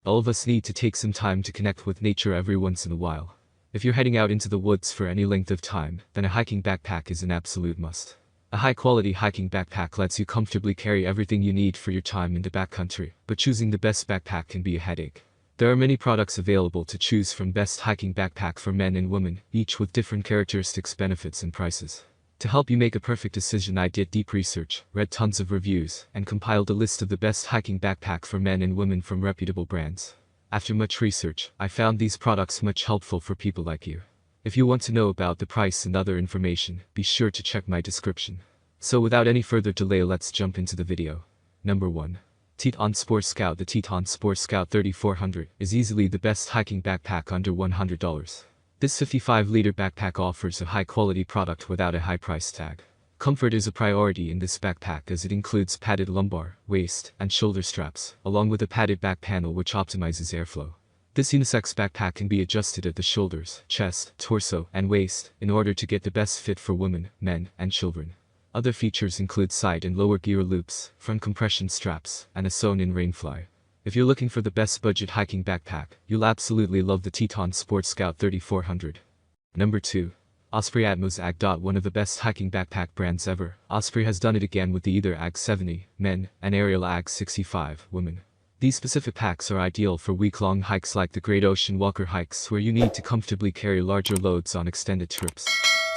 All of us need to take some time to connect with nature every once in a while. If you're heading out into the woods for any length of time, then a hiking backpack is an absolute must. A high-quality hiking backpack lets you comfortably carry everything you need for your time in the backcountry, but choosing the best backpack can be a headache. There are many products available to choose from. Best hiking backpack for men and women, each with different characteristics, benefits, and prices. To help you make a perfect decision, I did deep research, read tons of reviews, and compiled a list of the best hiking backpack for men and women from reputable brands. After much research, I found these products much helpful for people like you. If you want to know about the price and other information, be sure to check my description. So without any further delay, let's jump into the video. Number 1. Teton Sport Scout. The Teton Sport Scout 3400 is easily the best hiking backpack under $100. This 55-liter backpack offers a high-quality product without a high price tag. Comfort is a priority in this backpack as it includes padded lumbar, waist, and shoulder straps, along with a padded back panel which optimizes airflow. This unisex backpack can be adjusted at the shoulders, chest, torso, and waist in order to get the best fit for women, men, and children. Other features include side and lower gear loops, front compression straps, and a sewn-in rainfly. If you're looking for the best budget hiking backpack, you'll absolutely love the Teton Sport Scout 3400. Number 2. Osprey Atmos AG. One of the best hiking backpack brands ever, Osprey has done it again with the Ether AG 70, men, and Ariel AG 65, women. These specific packs are ideal for week-long hikes like the Great Ocean Walker hikes where you need to comfortably carry larger loads on extended trips.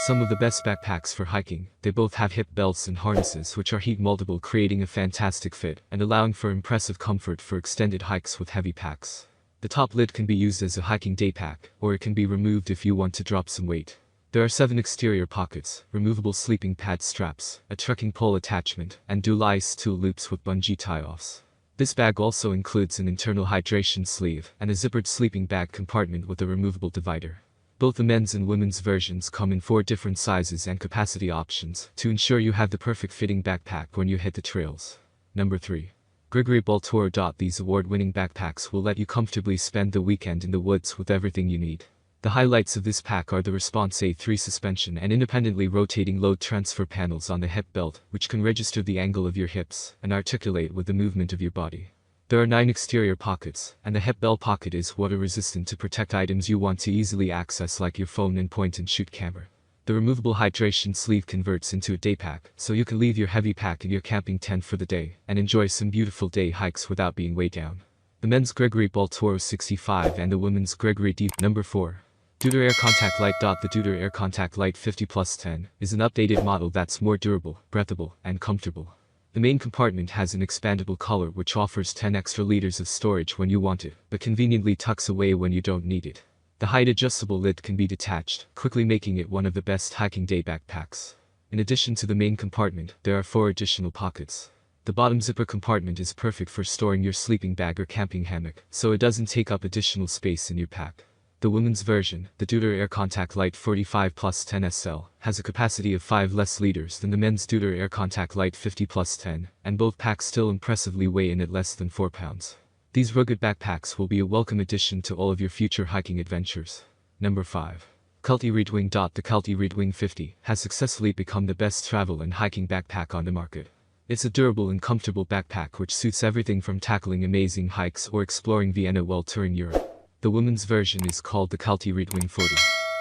Some of the best backpacks for hiking, they both have hip belts and harnesses which are heat moldable, creating a fantastic fit and allowing for impressive comfort for extended hikes with heavy packs. The top lid can be used as a hiking day pack, or it can be removed if you want to drop some weight. There are 7 exterior pockets, removable sleeping pad straps, a trekking pole attachment, and dual ice tool loops with bungee tie-offs. This bag also includes an internal hydration sleeve and a zippered sleeping bag compartment with a removable divider. Both the men's and women's versions come in 4 different sizes and capacity options to ensure you have the perfect fitting backpack when you hit the trails. Number 3. Gregory Baltour. These award-winning backpacks will let you comfortably spend the weekend in the woods with everything you need. The highlights of this pack are the Response A3 suspension and independently rotating load transfer panels on the hip belt, which can register the angle of your hips and articulate with the movement of your body. There are 9 exterior pockets, and the hip belt pocket is water-resistant to protect items you want to easily access like your phone and point-and-shoot camera. The removable hydration sleeve converts into a day pack, so you can leave your heavy pack in your camping tent for the day and enjoy some beautiful day hikes without being weighed down. The men's Gregory Baltour 65 and the women's Gregory D. Number 4. Deuter Air Contact Light. The Deuter Air Contact Light 50 Plus 10 is an updated model that's more durable, breathable, and comfortable. The main compartment has an expandable collar which offers 10 extra liters of storage when you want it, but conveniently tucks away when you don't need it. The height-adjustable lid can be detached, quickly making it one of the best hiking day backpacks. In addition to the main compartment, there are 4 additional pockets. The bottom zipper compartment is perfect for storing your sleeping bag or camping hammock, so it doesn't take up additional space in your pack. The women's version, the Deuter Air Contact Light 45 Plus 10 SL, has a capacity of 5 less liters than the men's Deuter Air Contact Light 50 Plus 10, and both packs still impressively weigh in at less than 4 pounds. These rugged backpacks will be a welcome addition to all of your future hiking adventures. Number 5. Kelty Reedwing. The Kelty Reedwing 50 has successfully become the best travel and hiking backpack on the market. It's a durable and comfortable backpack which suits everything from tackling amazing hikes or exploring Vienna while touring Europe. The women's version is called the Kelty Reedwing 40.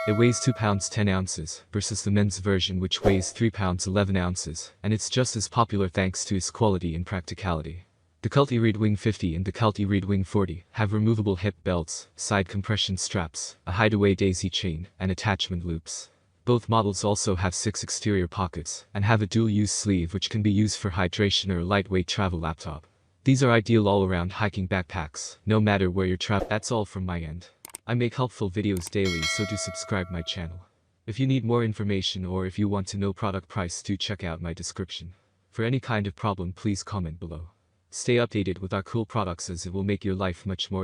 It weighs 2 pounds 10 ounces versus the men's version which weighs 3 pounds 11 ounces, and it's just as popular thanks to its quality and practicality. The Kelty Reedwing 50 and the Kelty Reedwing 40 have removable hip belts, side compression straps, a hideaway daisy chain, and attachment loops. Both models also have 6 exterior pockets and have a dual-use sleeve which can be used for hydration or a lightweight travel laptop. These are ideal all-around hiking backpacks, no matter where you're traveling. That's all from my end. I make helpful videos daily, so do subscribe my channel. If you need more information or if you want to know product price, do check out my description. For any kind of problem, please comment below. Stay updated with our cool products as it will make your life much more easier.